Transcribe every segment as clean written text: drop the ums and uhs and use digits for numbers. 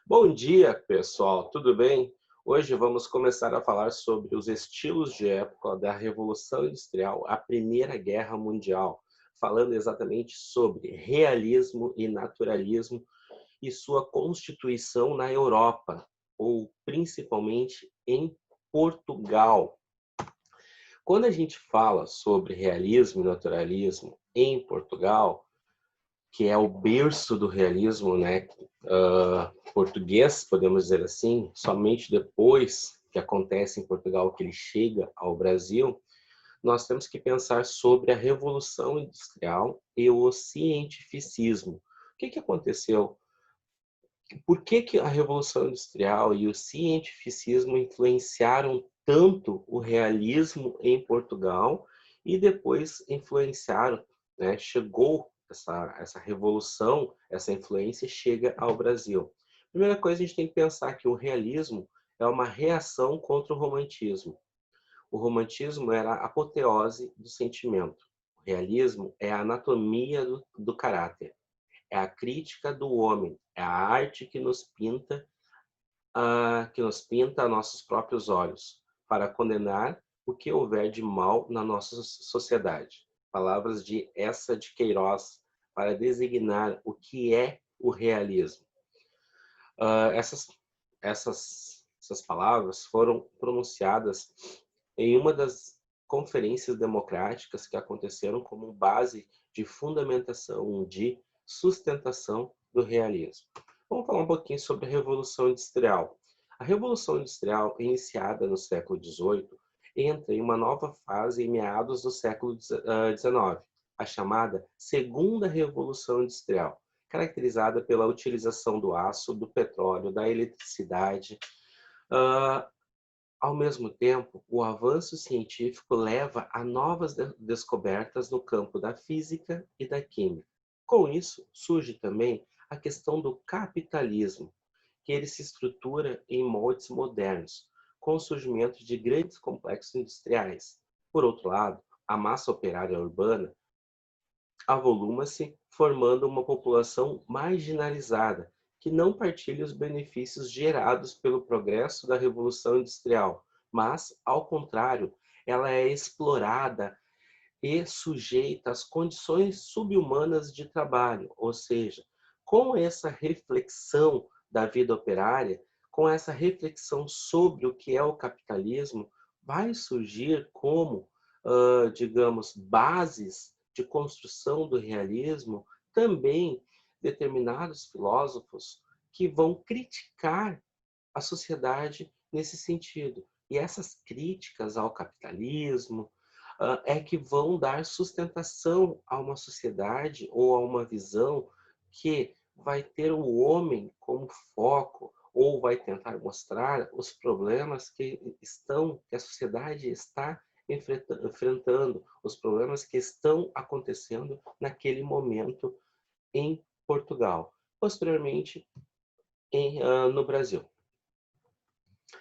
Bom dia, pessoal, tudo bem? Hoje vamos começar a falar sobre os estilos de época da Revolução Industrial, a Primeira Guerra Mundial, falando exatamente sobre realismo e naturalismo e sua constituição na Europa, ou principalmente em Portugal. Quando a gente fala sobre realismo e naturalismo em Portugal, que é o berço do realismo, né, português, podemos dizer assim, somente depois que acontece em Portugal que ele chega ao Brasil, nós temos que pensar sobre a Revolução Industrial e o cientificismo. O que aconteceu? Por que a Revolução Industrial e o cientificismo influenciaram tanto o realismo em Portugal e depois influenciaram, né, chegou essa revolução, essa influência chega ao Brasil. Primeira coisa, a gente tem que pensar que o realismo é uma reação contra o romantismo. O romantismo era a apoteose do sentimento. O realismo é a anatomia do caráter. É a crítica do homem, é a arte que nos pinta a nossos próprios olhos, para condenar o que houver de mal na nossa sociedade. Palavras de Eça de Queiroz, para designar o que é o realismo. Essas, essas palavras foram pronunciadas em uma das conferências democráticas que aconteceram como base de fundamentação, de sustentação do realismo. Vamos falar um pouquinho sobre a Revolução Industrial. A Revolução Industrial, iniciada no século XVIII, entra em uma nova fase em meados do século XIX, a chamada Segunda Revolução Industrial, caracterizada pela utilização do aço, do petróleo, da eletricidade. Uh, Ao mesmo tempo, o avanço científico leva a novas descobertas no campo da física e da química. Com isso, surge também a questão do capitalismo, que ele se estrutura em moldes modernos, com o surgimento de grandes complexos industriais. Por outro lado, a massa operária urbana avoluma-se, formando uma população marginalizada, que não partilha os benefícios gerados pelo progresso da Revolução Industrial, mas, ao contrário, ela é explorada e sujeita às condições subhumanas de trabalho, ou seja, com essa reflexão da vida operária, com essa reflexão sobre o que é o capitalismo, vai surgir como, digamos, bases de construção do realismo, também determinados filósofos que vão criticar a sociedade nesse sentido. E essas críticas ao capitalismo é que vão dar sustentação a uma sociedade ou a uma visão que vai ter o homem como foco ou vai tentar mostrar os problemas que a sociedade está enfrentando, os problemas que estão acontecendo naquele momento em Portugal, posteriormente no Brasil.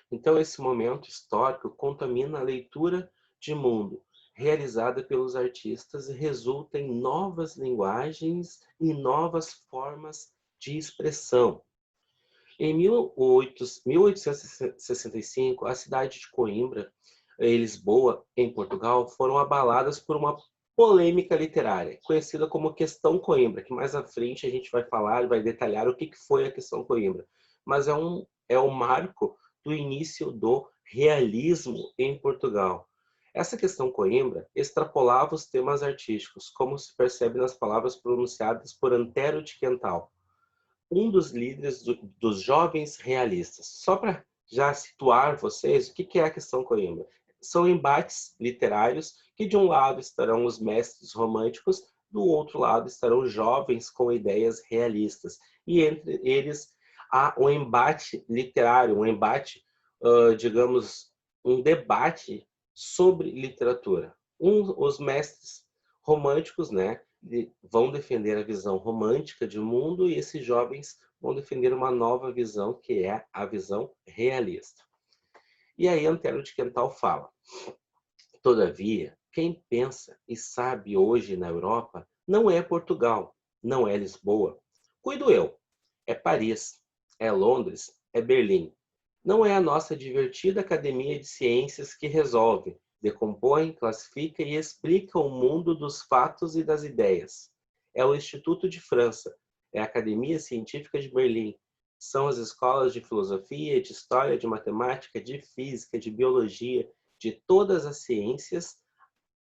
Então, esse momento histórico contamina a leitura de mundo realizada pelos artistas e resulta em novas linguagens e novas formas de expressão. Em 1865, a cidade de Coimbra e Lisboa, em Portugal, foram abaladas por uma polêmica literária, conhecida como Questão Coimbra, que mais à frente a gente vai falar e vai detalhar o que foi a Questão Coimbra. Mas é um marco do início do realismo em Portugal. Essa Questão Coimbra extrapolava os temas artísticos, como se percebe nas palavras pronunciadas por Antero de Quental, um dos líderes dos jovens realistas. Só para já situar vocês, o que é a Questão Coimbra? São embates literários que de um lado estarão os mestres românticos, do outro lado estarão jovens com ideias realistas. E entre eles há um embate literário, um embate, digamos, um debate sobre literatura. Os mestres românticos, né, vão defender a visão romântica de mundo e esses jovens vão defender uma nova visão, que é a visão realista. E aí Antero de Quental fala: todavia, quem pensa e sabe hoje na Europa não é Portugal, não é Lisboa. Cuido eu, é Paris, é Londres, é Berlim. Não é a nossa divertida academia de ciências que resolve, decompõe, classifica e explica o mundo dos fatos e das ideias. É o Instituto de França, é a Academia Científica de Berlim. São as escolas de filosofia, de história, de matemática, de física, de biologia, de todas as ciências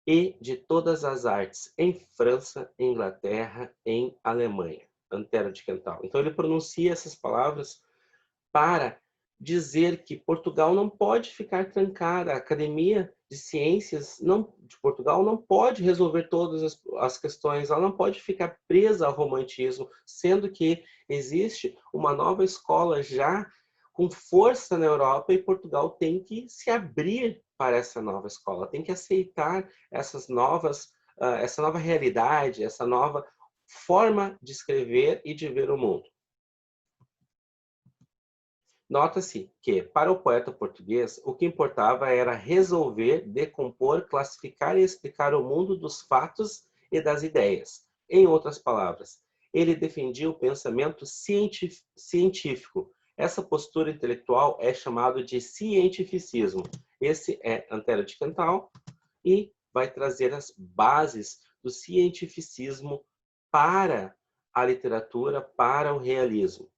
e de todas as artes, em França, em Inglaterra, em Alemanha. Antero de Quental. Então ele pronuncia essas palavras para dizer que Portugal não pode ficar trancada. A Academia de Ciências de Portugal não pode resolver todas as questões, ela não pode ficar presa ao romantismo, sendo que existe uma nova escola já com força na Europa e Portugal tem que se abrir para essa nova escola, tem que aceitar essa nova realidade, essa nova forma de escrever e de ver o mundo. Nota-se que, para o poeta português, o que importava era resolver, decompor, classificar e explicar o mundo dos fatos e das ideias. Em outras palavras, ele defendia o pensamento científico. Essa postura intelectual é chamada de cientificismo. Esse é Antero de Quental e vai trazer as bases do cientificismo para a literatura, para o realismo.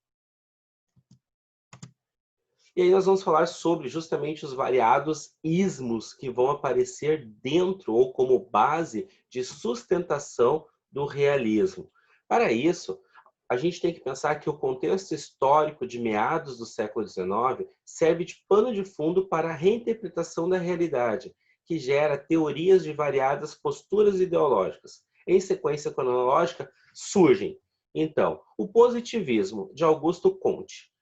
E aí nós vamos falar sobre justamente os variados ismos que vão aparecer dentro ou como base de sustentação do realismo. Para isso, a gente tem que pensar que o contexto histórico de meados do século XIX serve de pano de fundo para a reinterpretação da realidade, que gera teorias de variadas posturas ideológicas. Em sequência cronológica, surgem, então, o positivismo de Augusto Comte,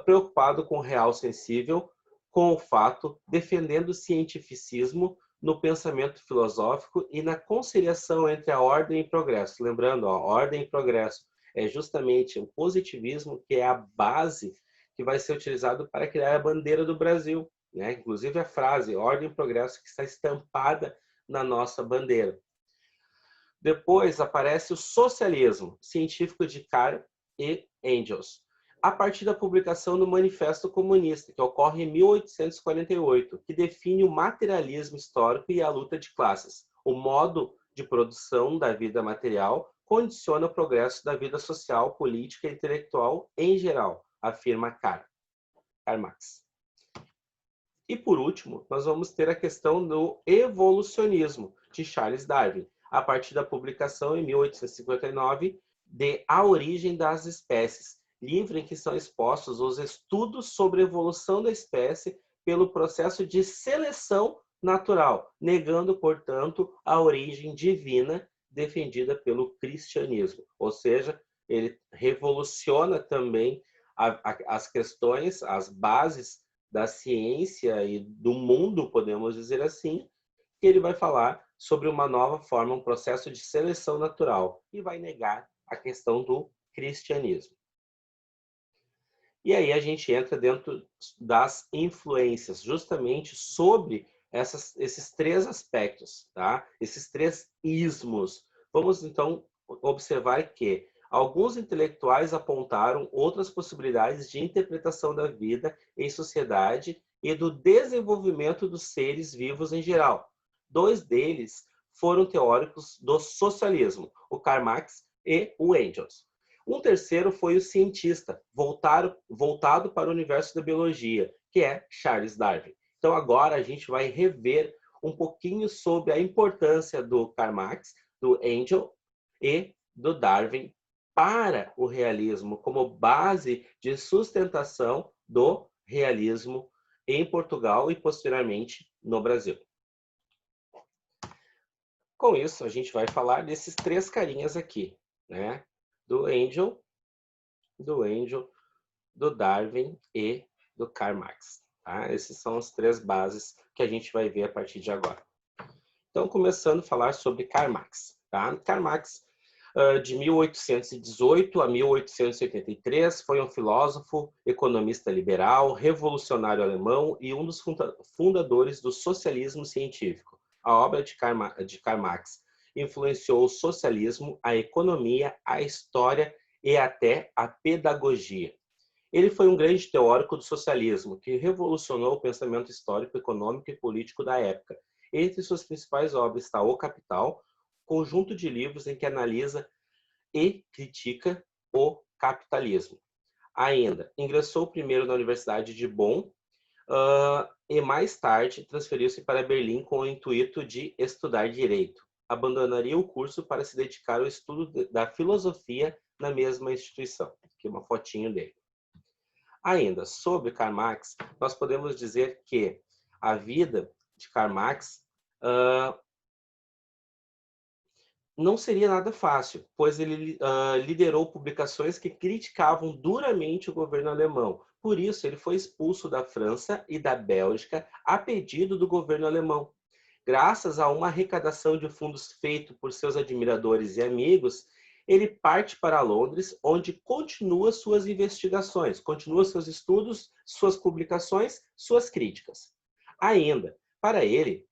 preocupado com o real sensível, com o fato, defendendo o cientificismo no pensamento filosófico e na conciliação entre a ordem e progresso. Lembrando, a ordem e progresso é justamente o positivismo que é a base que vai ser utilizado para criar a bandeira do Brasil, né? Inclusive a frase ordem e progresso que está estampada na nossa bandeira. Depois aparece o socialismo científico de Karl e Engels, a partir da publicação do Manifesto Comunista, que ocorre em 1848, que define o materialismo histórico e a luta de classes. O modo de produção da vida material condiciona o progresso da vida social, política e intelectual em geral, afirma Karl Marx. E por último, nós vamos ter a questão do evolucionismo de Charles Darwin, a partir da publicação em 1859 de A Origem das Espécies, livro em que são expostos os estudos sobre a evolução da espécie pelo processo de seleção natural, negando, portanto, a origem divina defendida pelo cristianismo. Ou seja, ele revoluciona também as questões, as bases da ciência e do mundo, podemos dizer assim, que ele vai falar sobre uma nova forma, um processo de seleção natural, e vai negar a questão do cristianismo. E aí a gente entra dentro das influências, justamente sobre esses três aspectos, tá? Esses três ismos. Vamos, então, observar que alguns intelectuais apontaram outras possibilidades de interpretação da vida em sociedade e do desenvolvimento dos seres vivos em geral. Dois deles foram teóricos do socialismo, o Karl Marx e o Engels. Um terceiro foi o cientista, voltado para o universo da biologia, que é Charles Darwin. Então agora a gente vai rever um pouquinho sobre a importância do Karl Marx, do Engels e do Darwin para o realismo, como base de sustentação do realismo em Portugal e posteriormente no Brasil. Com isso, a gente vai falar desses três carinhas aqui, né? Do Engels, do Darwin e do Karl Marx. Tá? Essas são as três bases que a gente vai ver a partir de agora. Então, começando a falar sobre Karl Marx. Tá? Karl Marx, de 1818 a 1883, foi um filósofo, economista liberal, revolucionário alemão e um dos fundadores do socialismo científico. A obra de Karl Marx influenciou o socialismo, a economia, a história e até a pedagogia. Ele foi um grande teórico do socialismo, que revolucionou o pensamento histórico, econômico e político da época. Entre suas principais obras está O Capital, conjunto de livros em que analisa e critica o capitalismo. Ainda, ingressou primeiro na Universidade de Bonn e mais tarde transferiu-se para Berlim com o intuito de estudar direito. Abandonaria o curso para se dedicar ao estudo da filosofia na mesma instituição. Aqui uma fotinho dele. Ainda, sobre Karl Marx, nós podemos dizer que a vida de Karl Marx não seria nada fácil, pois ele liderou publicações que criticavam duramente o governo alemão. Por isso, ele foi expulso da França e da Bélgica a pedido do governo alemão. Graças a uma arrecadação de fundos feito por seus admiradores e amigos, ele parte para Londres, onde continua suas investigações, continua seus estudos, suas publicações, suas críticas. Ainda, para ele,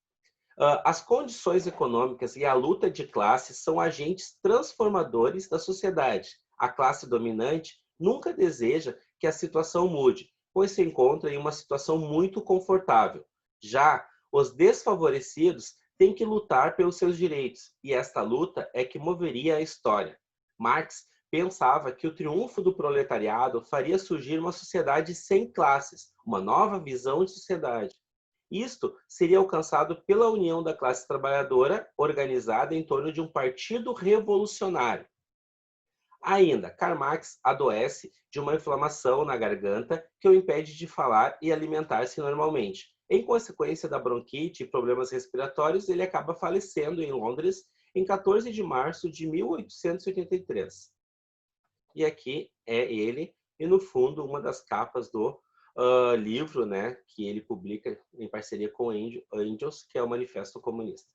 as condições econômicas e a luta de classes são agentes transformadores da sociedade. A classe dominante nunca deseja que a situação mude, pois se encontra em uma situação muito confortável. Já os desfavorecidos têm que lutar pelos seus direitos, e esta luta é que moveria a história. Marx pensava que o triunfo do proletariado faria surgir uma sociedade sem classes, uma nova visão de sociedade. Isto seria alcançado pela união da classe trabalhadora organizada em torno de um partido revolucionário. Ainda, Karl Marx adoece de uma inflamação na garganta que o impede de falar e alimentar-se normalmente. Em consequência da bronquite e problemas respiratórios, ele acaba falecendo em Londres em 14 de março de 1883. E aqui é ele, e no fundo, uma das capas do livro, né, que ele publica em parceria com Engels, que é o Manifesto Comunista.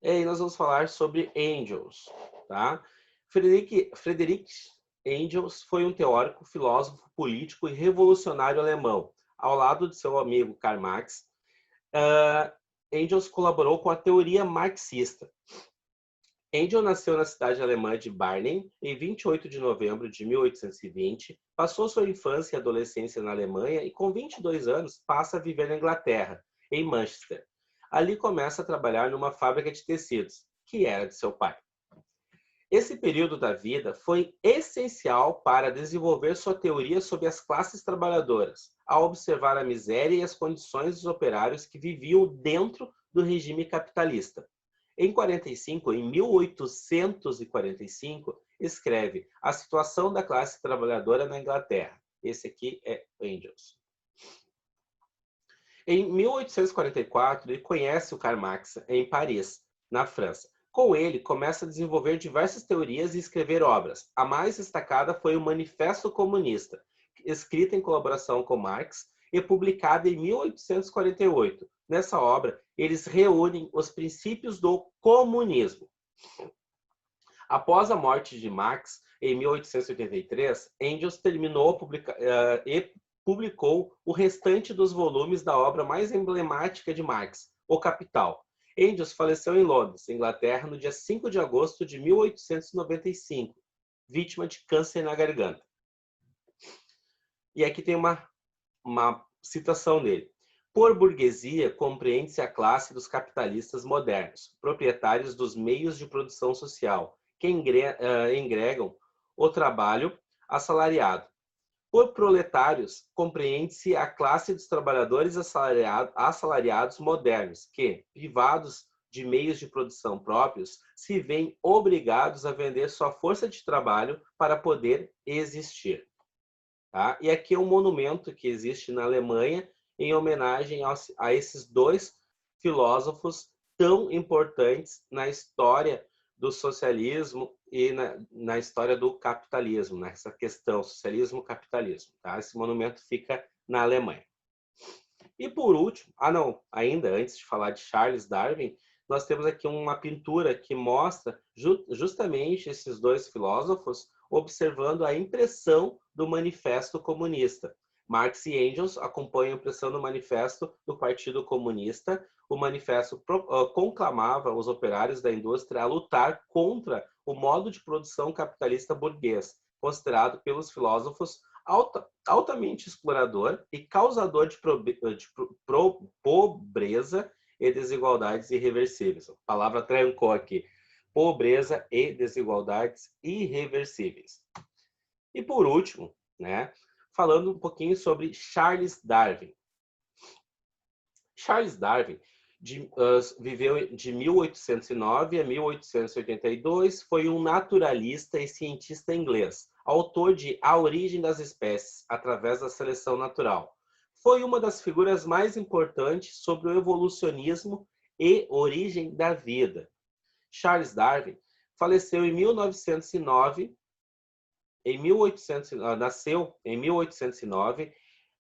E aí nós vamos falar sobre Engels, tá? Friedrich Engels foi um teórico, filósofo, político e revolucionário alemão. Ao lado de seu amigo Karl Marx, Engels colaborou com a teoria marxista. Engels nasceu na cidade alemã de Barnim em 28 de novembro de 1820, passou sua infância e adolescência na Alemanha e com 22 anos passa a viver na Inglaterra, em Manchester. Ali começa a trabalhar numa fábrica de tecidos, que era de seu pai. Esse período da vida foi essencial para desenvolver sua teoria sobre as classes trabalhadoras, ao observar a miséria e as condições dos operários que viviam dentro do regime capitalista. Em 1845, escreve A Situação da Classe Trabalhadora na Inglaterra. Esse aqui é Engels. Em 1844, ele conhece o Karl Marx em Paris, na França. Com ele, começa a desenvolver diversas teorias e escrever obras. A mais destacada foi o Manifesto Comunista, escrita em colaboração com Marx e publicada em 1848. Nessa obra, eles reúnem os princípios do comunismo. Após a morte de Marx, em 1883, Engels terminou e publicou o restante dos volumes da obra mais emblemática de Marx, O Capital. Engels faleceu em Londres, Inglaterra, no dia 5 de agosto de 1895, vítima de câncer na garganta. E aqui tem uma citação dele. Por burguesia, compreende-se a classe dos capitalistas modernos, proprietários dos meios de produção social, que engregam o trabalho assalariado. Por proletários, compreende-se a classe dos trabalhadores assalariados modernos, que, privados de meios de produção próprios, se veem obrigados a vender sua força de trabalho para poder existir. Tá? E aqui é um monumento que existe na Alemanha em homenagem a esses dois filósofos tão importantes na história do socialismo e na história do capitalismo, nessa questão socialismo-capitalismo. Tá? Esse monumento fica na Alemanha. E por último, ainda antes de falar de Charles Darwin, nós temos aqui uma pintura que mostra justamente esses dois filósofos observando a impressão do Manifesto Comunista. Marx e Engels acompanham a impressão do Manifesto do Partido Comunista. O manifesto conclamava os operários da indústria a lutar contra o modo de produção capitalista burguês, considerado pelos filósofos altamente explorador e causador de pobreza e desigualdades irreversíveis. A palavra trancou aqui. Pobreza e desigualdades irreversíveis. E por último, né, falando um pouquinho sobre Charles Darwin. Charles Darwin viveu de 1809 a 1882, foi um naturalista e cientista inglês, autor de A Origem das Espécies, através da seleção natural. Foi uma das figuras mais importantes sobre o evolucionismo e origem da vida. Charles Darwin faleceu em 1909, nasceu em 1809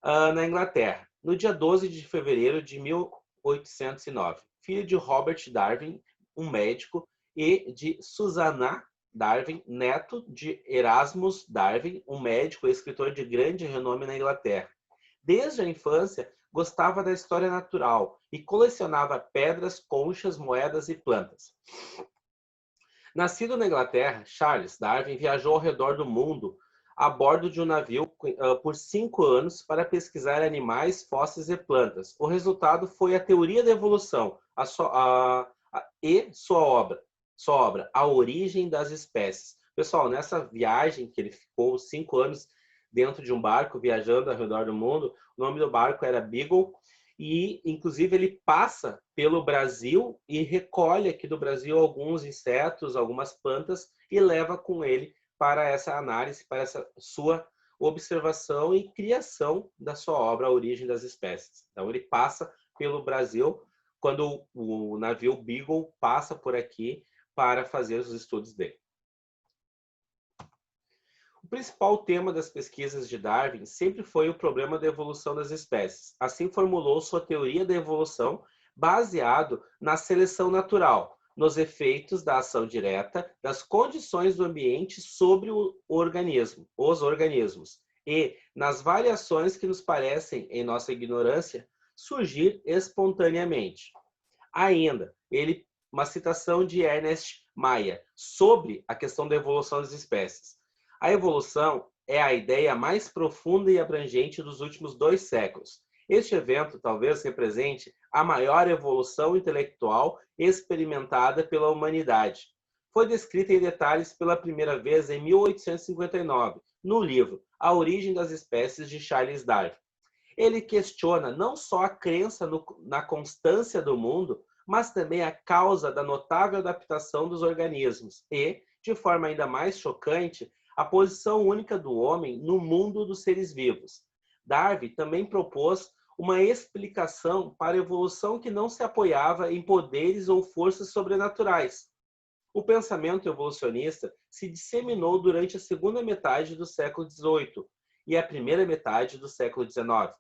na Inglaterra, no dia 12 de fevereiro de 1809. Filho de Robert Darwin, um médico, e de Susanna Darwin, neto de Erasmus Darwin, um médico e escritor de grande renome na Inglaterra. Desde a infância, gostava da história natural e colecionava pedras, conchas, moedas e plantas. Nascido na Inglaterra, Charles Darwin viajou ao redor do mundo a bordo de um navio por 5 anos para pesquisar animais, fósseis e plantas. O resultado foi a teoria da evolução e sua obra, A Origem das Espécies. Pessoal, nessa viagem que ele ficou 5 anos dentro de um barco, viajando ao redor do mundo, o nome do barco era Beagle, e inclusive ele passa pelo Brasil e recolhe aqui do Brasil alguns insetos, algumas plantas e leva com ele para essa análise, para essa sua observação e criação da sua obra A Origem das Espécies. Então ele passa pelo Brasil quando o navio Beagle passa por aqui para fazer os estudos dele. O principal tema das pesquisas de Darwin sempre foi o problema da evolução das espécies. Assim formulou sua teoria da evolução baseado na seleção natural, nos efeitos da ação direta das condições do ambiente sobre os organismos, e nas variações que nos parecem, em nossa ignorância, surgir espontaneamente. Ainda, uma citação de Ernest Mayr sobre a questão da evolução das espécies. A evolução é a ideia mais profunda e abrangente dos últimos 2 séculos. Este evento talvez represente a maior evolução intelectual experimentada pela humanidade. Foi descrita em detalhes pela primeira vez em 1859, no livro A Origem das Espécies, de Charles Darwin. Ele questiona não só a crença na constância do mundo, mas também a causa da notável adaptação dos organismos e, de forma ainda mais chocante, a posição única do homem no mundo dos seres vivos. Darwin também propôs uma explicação para a evolução que não se apoiava em poderes ou forças sobrenaturais. O pensamento evolucionista se disseminou durante a segunda metade do século XVIII e a primeira metade do século XIX.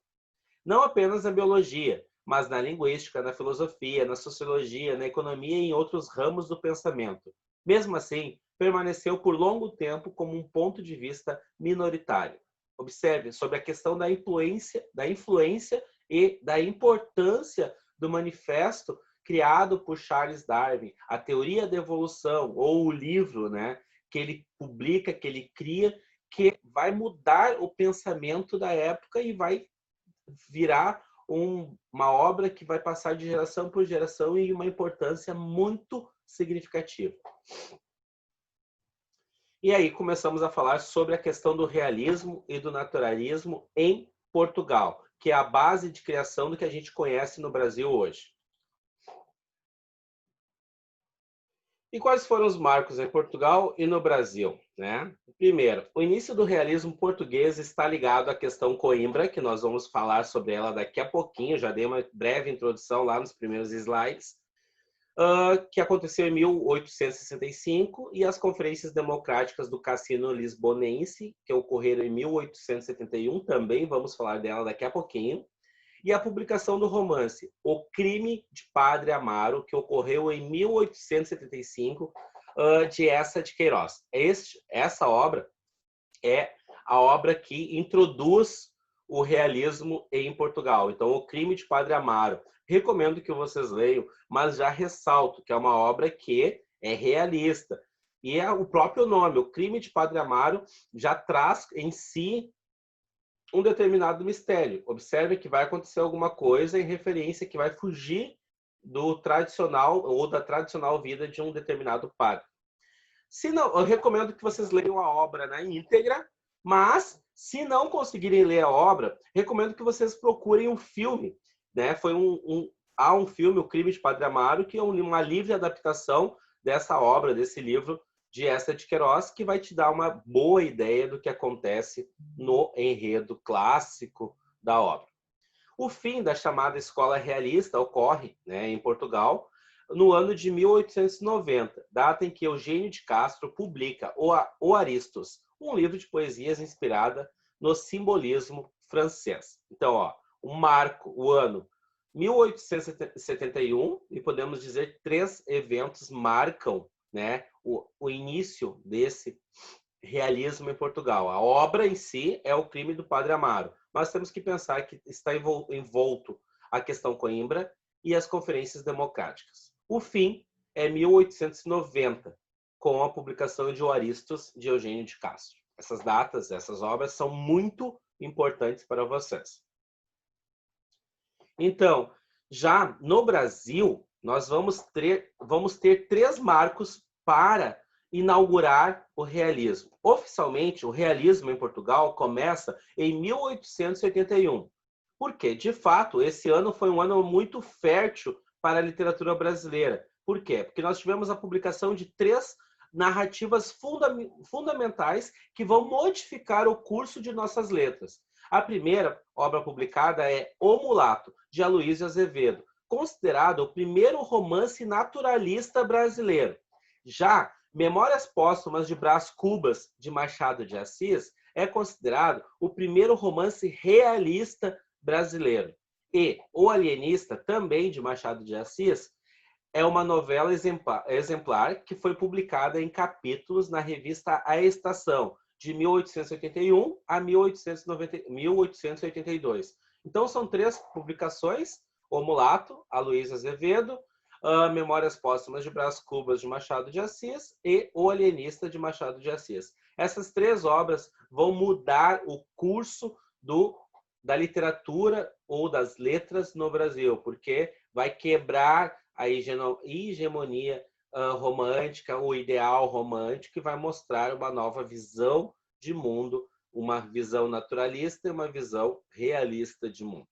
Não apenas na biologia, mas na linguística, na filosofia, na sociologia, na economia e em outros ramos do pensamento. Mesmo assim, permaneceu por longo tempo como um ponto de vista minoritário. Observe sobre a questão da influência e da importância do manifesto criado por Charles Darwin, a teoria da evolução, ou o livro, né, que ele publica, que ele cria, que vai mudar o pensamento da época e vai virar uma obra que vai passar de geração por geração e uma importância muito significativa. E aí começamos a falar sobre a questão do realismo e do naturalismo em Portugal, que é a base de criação do que a gente conhece no Brasil hoje. E quais foram os marcos em Portugal e no Brasil, né? Primeiro, o início do realismo português está ligado à questão Coimbra, que nós vamos falar sobre ela daqui a pouquinho, já dei uma breve introdução lá nos primeiros slides, que aconteceu em 1865, e as conferências democráticas do Cassino Lisbonense, que ocorreram em 1871, também vamos falar dela daqui a pouquinho, e a publicação do romance O Crime de Padre Amaro, que ocorreu em 1875, de Eça de Queiroz. Essa obra é a obra que introduz o realismo em Portugal. Então, O Crime de Padre Amaro. Recomendo que vocês leiam, mas já ressalto que é uma obra que é realista. E é o próprio nome, o crime de Padre Amaro, já traz em si um determinado mistério. Observe que vai acontecer alguma coisa em referência que vai fugir do tradicional ou da tradicional vida de um determinado padre. Se não, eu recomendo que vocês leiam a obra na íntegra, mas se não conseguirem ler a obra, recomendo que vocês procurem um filme, né? Há um filme, O Crime de Padre Amaro, que é uma livre adaptação dessa obra, desse livro de Eça de Queiroz, que vai te dar uma boa ideia do que acontece no enredo clássico da obra. O fim da chamada escola realista ocorre, né, em Portugal no ano de 1890, data em que Eugênio de Castro publica O Aristos, um livro de poesias inspirada no simbolismo francês. Então, ó, o marco, o ano 1871, e podemos dizer 3 eventos marcam, né, o início desse realismo em Portugal. A obra em si é O Crime do Padre Amaro, mas temos que pensar que está envolto a questão Coimbra e as conferências democráticas. O fim é 1890, com a publicação de O Aristos, de Eugênio de Castro. Essas datas, essas obras são muito importantes para vocês. Então, já no Brasil, nós vamos ter 3 marcos para inaugurar o realismo. Oficialmente, o realismo em Portugal começa em 1881. Por quê? De fato, esse ano foi um ano muito fértil para a literatura brasileira. Por quê? Porque nós tivemos a publicação de 3 narrativas fundamentais que vão modificar o curso de nossas letras. A primeira obra publicada é O Mulato, de Aloysio Azevedo, considerado o primeiro romance naturalista brasileiro. Já Memórias Póstumas de Brás Cubas, de Machado de Assis, é considerado o primeiro romance realista brasileiro. E O Alienista, também de Machado de Assis, é uma novela exemplar que foi publicada em capítulos na revista A Estação, de 1881 a 1882. Então, são 3 publicações: O Mulato, Aloysio Azevedo, Memórias Póstumas de Brás Cubas, de Machado de Assis, e O Alienista, de Machado de Assis. Essas 3 obras vão mudar o curso da literatura ou das letras no Brasil, porque vai quebrar a hegemonia romântica, o ideal romântico, e vai mostrar uma nova visão de mundo, uma visão naturalista e uma visão realista de mundo.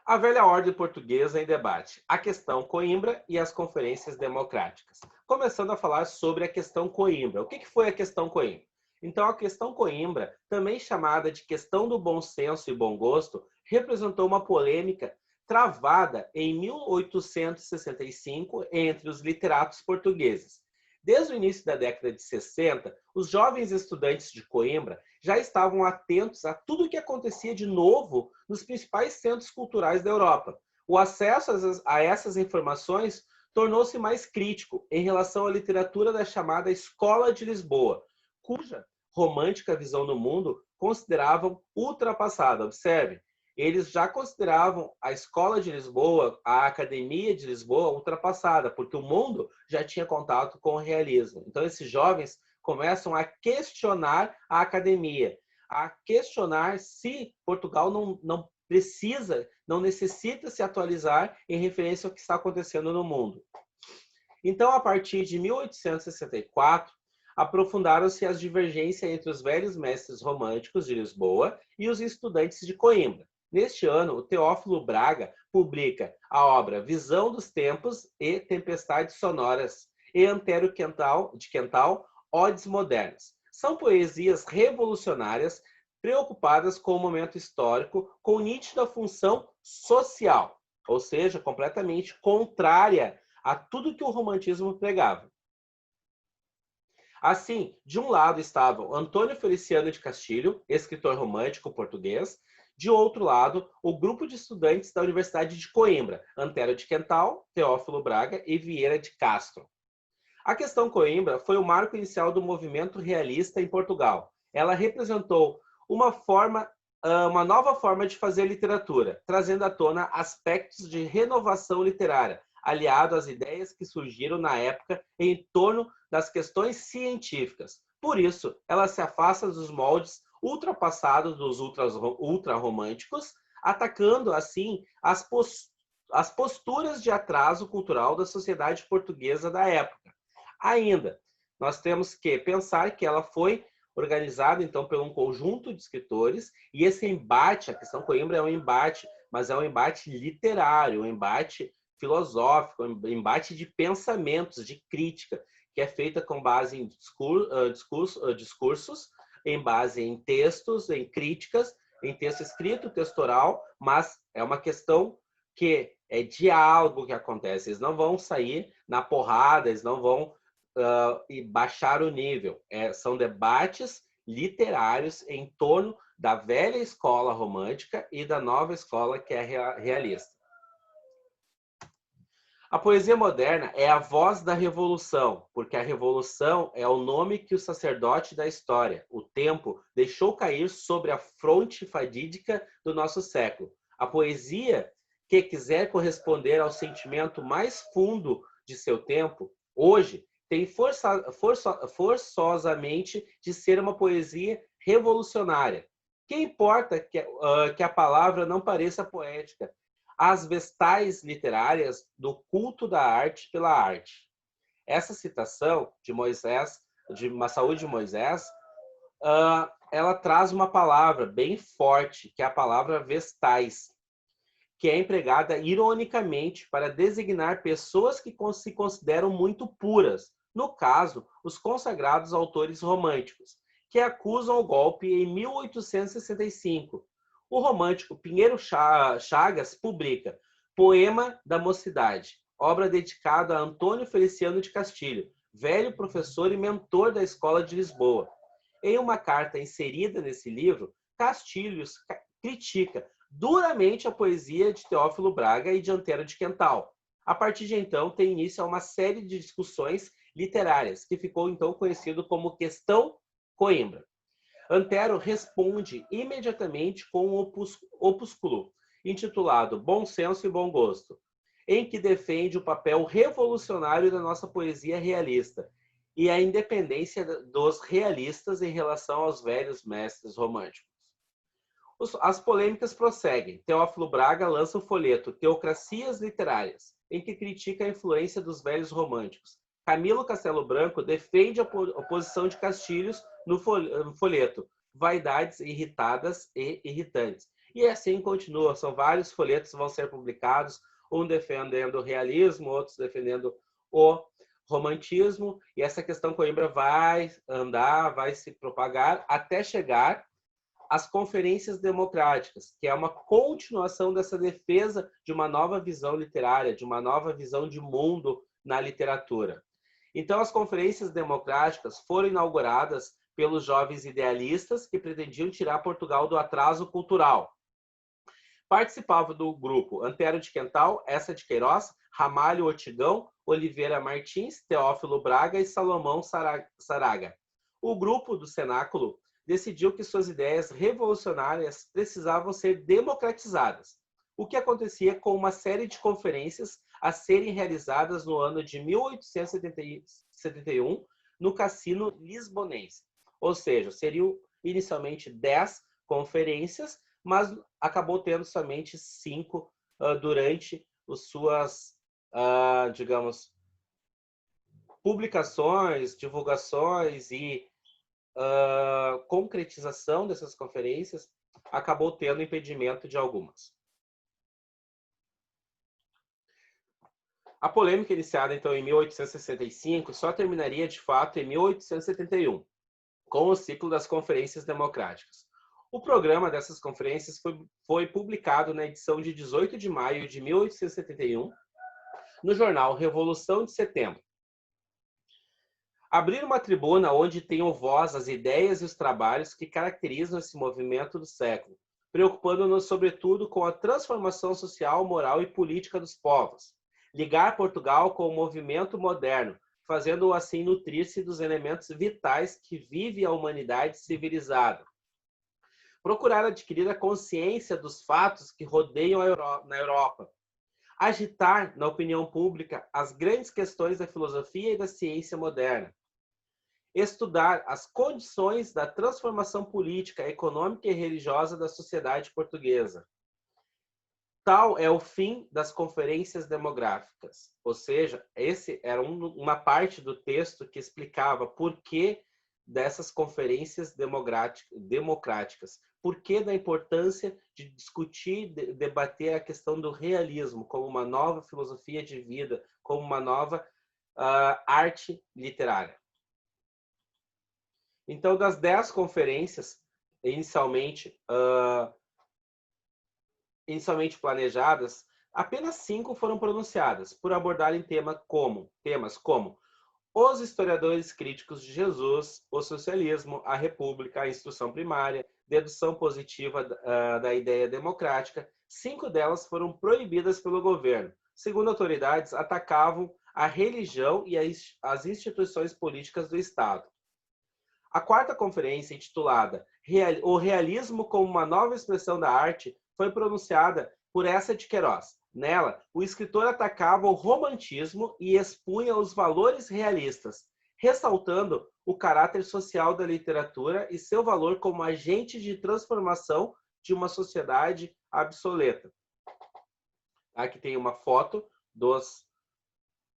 A velha ordem portuguesa em debate, a questão Coimbra e as conferências democráticas. Começando a falar sobre a questão Coimbra. O que foi a questão Coimbra? Então, a questão Coimbra, também chamada de questão do bom senso e bom gosto, representou uma polêmica travada em 1865 entre os literatos portugueses. Desde o início da década de 60, os jovens estudantes de Coimbra já estavam atentos a tudo o que acontecia de novo nos principais centros culturais da Europa. O acesso a essas informações tornou-se mais crítico em relação à literatura da chamada Escola de Lisboa, cuja romântica visão do mundo consideravam ultrapassada. Observe, eles já consideravam a Escola de Lisboa, a Academia de Lisboa, ultrapassada, porque o mundo já tinha contato com o realismo. Então, esses jovens começam a questionar a academia, a questionar se Portugal não necessita se atualizar em referência ao que está acontecendo no mundo. Então, a partir de 1864, aprofundaram-se as divergências entre os velhos mestres românticos de Lisboa e os estudantes de Coimbra. Neste ano, o Teófilo Braga publica a obra Visão dos Tempos e Tempestades Sonoras, e Antero de Quental, Odes Modernas. São poesias revolucionárias preocupadas com o momento histórico, com nítida função social, ou seja, completamente contrária a tudo que o romantismo pregava. Assim, de um lado estavam Antônio Feliciano de Castilho, escritor romântico português; de outro lado, o grupo de estudantes da Universidade de Coimbra, Antero de Quental, Teófilo Braga e Vieira de Castro. A questão Coimbra foi o marco inicial do movimento realista em Portugal. Ela representou uma nova forma de fazer literatura, trazendo à tona aspectos de renovação literária, aliado às ideias que surgiram na época em torno das questões científicas. Por isso, ela se afasta dos moldes ultrapassados dos ultrarromânticos, atacando, assim, as posturas de atraso cultural da sociedade portuguesa da época. Ainda, nós temos que pensar que ela foi organizada, então, por um conjunto de escritores, e esse embate, a questão Coimbra é um embate, mas é um embate literário, um embate filosófico, um embate de pensamentos, de crítica, que é feita com base em discursos, em base em textos, em críticas, em texto escrito, texto oral, mas é uma questão que é diálogo que acontece. Eles não vão sair na porrada, eles não vão baixar o nível. São debates literários em torno da velha escola romântica e da nova escola que é realista. A poesia moderna é a voz da revolução, porque a revolução é o nome que o sacerdote da história, o tempo, deixou cair sobre a fronte fadídica do nosso século. A poesia que quiser corresponder ao sentimento mais fundo de seu tempo, hoje, tem forçosamente de ser uma poesia revolucionária. Que importa que a palavra não pareça poética? As vestais literárias do culto da arte pela arte. Essa citação de Moisés, de Massaú de Moisés, ela traz uma palavra bem forte, que é a palavra vestais, que é empregada ironicamente para designar pessoas que se consideram muito puras, no caso, os consagrados autores românticos, que acusam o golpe em 1865. O romântico Pinheiro Chagas publica Poema da Mocidade, obra dedicada a Antônio Feliciano de Castilho, velho professor e mentor da Escola de Lisboa. Em uma carta inserida nesse livro, Castilho critica duramente a poesia de Teófilo Braga e de Antero de Quental. A partir de então, tem início a uma série de discussões literárias, que ficou então conhecido como Questão Coimbra. Antero responde imediatamente com um opúsculo intitulado Bom Senso e Bom Gosto, em que defende o papel revolucionário da nossa poesia realista e a independência dos realistas em relação aos velhos mestres românticos. As polêmicas prosseguem. Teófilo Braga lança o folheto Teocracias Literárias, em que critica a influência dos velhos românticos. Camilo Castelo Branco defende a posição de Castilhos no folheto Vaidades Irritadas e Irritantes. E assim continua. São vários folhetos que vão ser publicados, um defendendo o realismo, outros defendendo o romantismo. E essa questão Coimbra vai andar, vai se propagar até chegar às conferências democráticas, que é uma continuação dessa defesa de uma nova visão literária, de uma nova visão de mundo na literatura. Então, as conferências democráticas foram inauguradas pelos jovens idealistas que pretendiam tirar Portugal do atraso cultural. Participavam do grupo Antero de Quental, Essa de Queiroz, Ramalho Ortigão, Oliveira Martins, Teófilo Braga e Salomão Saraga. O grupo do cenáculo decidiu que suas ideias revolucionárias precisavam ser democratizadas, o que acontecia com uma série de conferências a serem realizadas no ano de 1871 no Cassino Lisbonense. Ou seja, seriam inicialmente 10 conferências, mas acabou tendo somente 5 durante as suas, digamos, publicações, divulgações e concretização dessas conferências, acabou tendo impedimento de algumas. A polêmica iniciada, então, em 1865, só terminaria, de fato, em 1871, com o ciclo das conferências democráticas. O programa dessas conferências foi publicado na edição de 18 de maio de 1871, no jornal Revolução de Setembro. Abrir uma tribuna onde tenham voz as ideias e os trabalhos que caracterizam esse movimento do século, preocupando-nos, sobretudo, com a transformação social, moral e política dos povos. Ligar Portugal com o movimento moderno, fazendo-o assim nutrir-se dos elementos vitais que vive a humanidade civilizada. Procurar adquirir a consciência dos fatos que rodeiam na Europa. agitar na opinião pública as grandes questões da filosofia e da ciência moderna, estudar as condições da transformação política, econômica e religiosa da sociedade portuguesa. Tal é o fim das conferências demográficas. Ou seja, esse era uma parte do texto que explicava por que dessas conferências democráticas, por que da importância de discutir, debater a questão do realismo como uma nova filosofia de vida, como uma nova arte literária. Então, das 10 conferências inicialmente planejadas, apenas 5 foram pronunciadas, por abordarem temas como os historiadores críticos de Jesus, o socialismo, a república, a instrução primária, dedução positiva da ideia democrática. 5 delas foram proibidas pelo governo. Segundo autoridades, atacavam a religião e as instituições políticas do Estado. A 4ª conferência, intitulada O Realismo como uma Nova Expressão da Arte, foi pronunciada por Eça de Queiroz. Nela, o escritor atacava o romantismo e expunha os valores realistas, ressaltando o caráter social da literatura e seu valor como agente de transformação de uma sociedade obsoleta. Aqui tem uma foto dos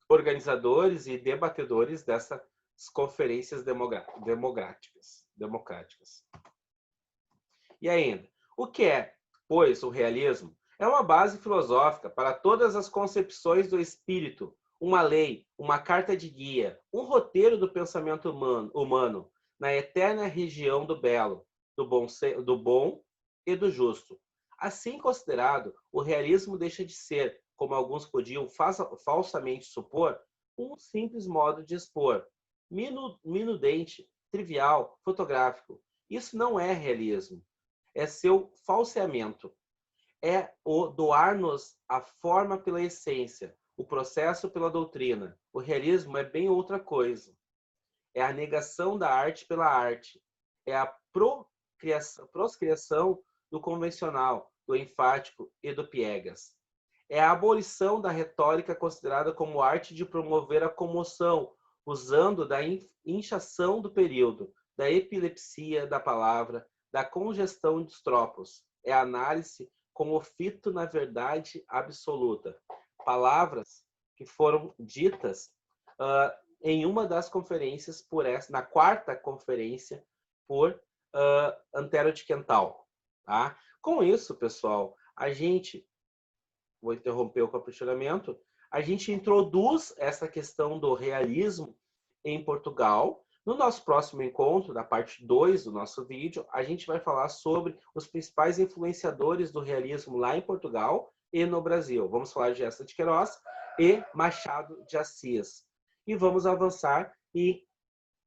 organizadores e debatedores dessas conferências democráticas. E ainda, o que é, pois, o realismo? É uma base filosófica para todas as concepções do espírito, uma lei, uma carta de guia, um roteiro do pensamento humano na eterna região do belo, do bom e do justo. Assim considerado, o realismo deixa de ser, como alguns podiam falsamente supor, um simples modo de expor, minudente, trivial, fotográfico. Isso não é realismo, é seu falseamento. É o doar-nos a forma pela essência, o processo pela doutrina. O realismo é bem outra coisa. É a negação da arte pela arte. É a proscriação do convencional, do enfático e do piegas. É a abolição da retórica considerada como arte de promover a comoção, usando da inchação do período, da epilepsia da palavra, da congestão dos tropos. É a análise como fito na verdade absoluta. Palavras que foram ditas em uma das conferências, na 4ª conferência, por Antero de Quental. Tá? Com isso, pessoal, vou interromper o compartilhamento, a gente introduz essa questão do realismo em Portugal. No nosso próximo encontro, da parte 2 do nosso vídeo, a gente vai falar sobre os principais influenciadores do realismo lá em Portugal e no Brasil. Vamos falar de Eça de Queiroz e Machado de Assis. E vamos avançar e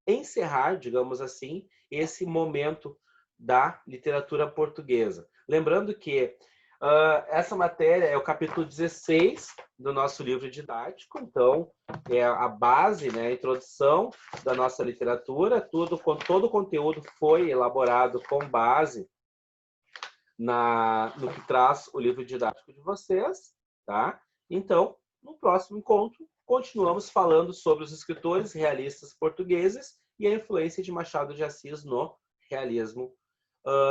encerrar, digamos assim, esse momento da literatura portuguesa. Lembrando que essa matéria é o capítulo 16 do nosso livro didático, então é a base, né, a introdução da nossa literatura, todo o conteúdo foi elaborado com base no que traz o livro didático de vocês, tá? Então, no próximo encontro, continuamos falando sobre os escritores realistas portugueses e a influência de Machado de Assis no realismo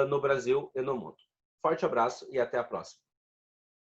no Brasil e no mundo. Forte abraço e até a próxima.